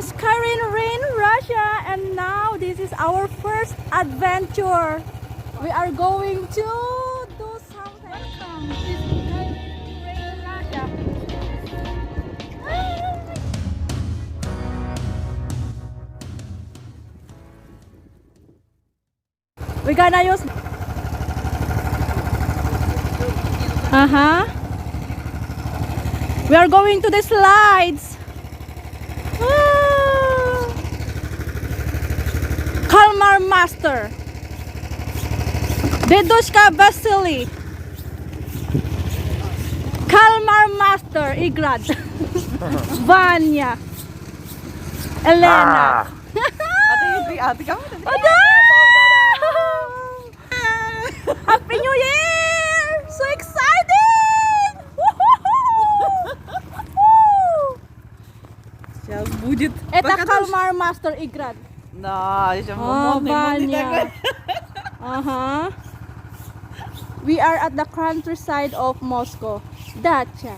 Skyrene, Russia, and now this is our first adventure. We are going to do something. Welcome to Skyrene, Russia. We're gonna use we are going to the slides. Kalmar Master Dedushka Vasily Kalmar Master Igrad Vanya Elena Ate kamu Happy New Year! So exciting! Сейчас будет. Это Kalmar Master Igrad. Да, еще Vanya. We are at the countryside of Moscow. Dacha.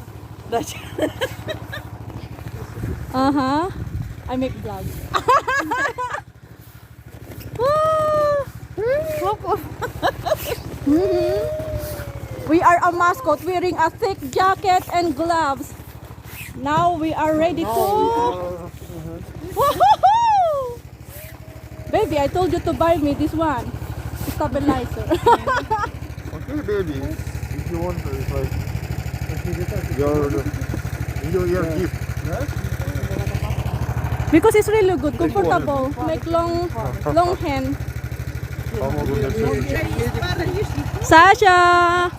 I make vlogs. We are a mascot wearing a thick jacket and gloves. Now we are ready to... Woohoo! Baby, I told you to buy me this one. Stabilizer. Okay, baby. If you want, it's like your gift. Because it's really good, comfortable. Make long hand. Sasha,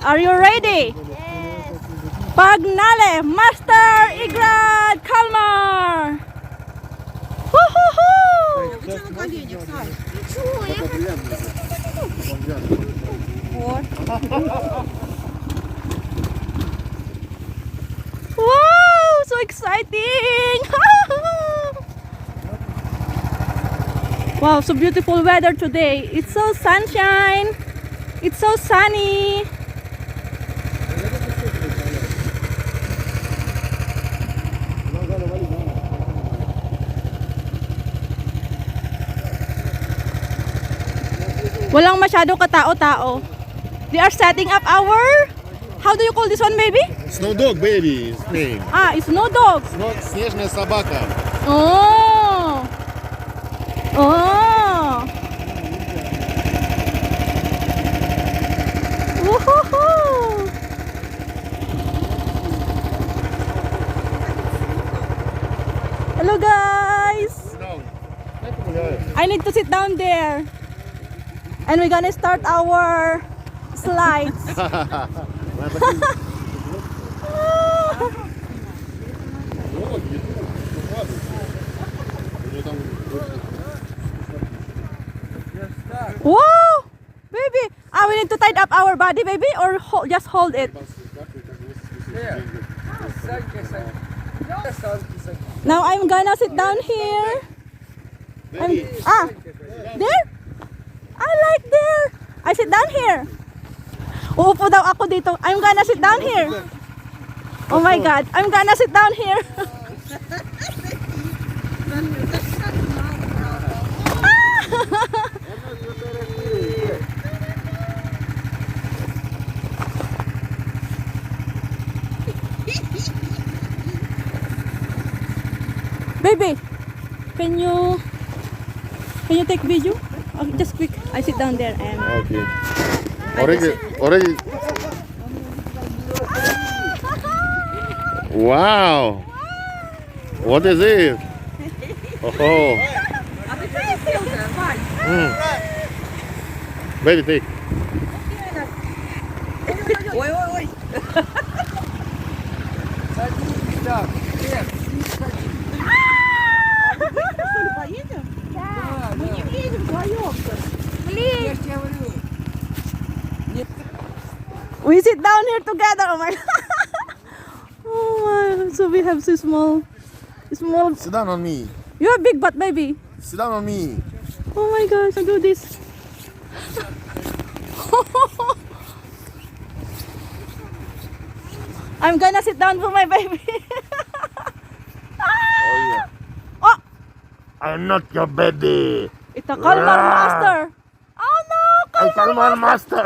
are you ready? Yes. Pagnale, Master Igrad Kalmar. Woohoo! Wow, so exciting! Wow, so beautiful weather today. It's so sunshine. It's so sunny. Walang masyado katao-tao. They are setting up our... How do you call this one, baby? Snow dog, baby. His name. It's no dog. Снежная собака. Oh. Oh. Woohoo. Hello, guys. I need to sit down there. And we're gonna start our slides. Whoa! Baby! We need to tie up our body, baby, or just hold it. Now I'm gonna sit down here. There? I like there. I sit down here. Uupo daw ako dito. I'm gonna sit down here. Oh my God. I'm gonna sit down here. Baby, can you take video? Okay, just quick. I sit down there and Okay. Already. Wow. What is it? Oh. Baby, take. Ой. Садись, так. Нет, поедем? Да. Мы не едем вдвоем-то. Я ж тебе говорю. we sit down here together. Oh my God. Oh my. So we have so small. Sit down on me. You have big butt, baby. Sit down on me. Oh my gosh, I do this. I'm gonna sit down for my baby. Oh yeah. I'm not your baby. It's a Kalmar master. Oh no, I Kalmar master.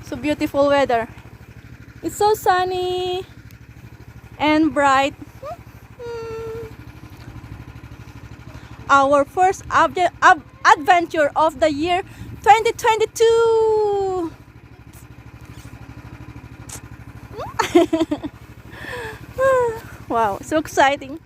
So beautiful weather. It's so sunny and bright. Our first adventure of the year 2022. Wow, so exciting.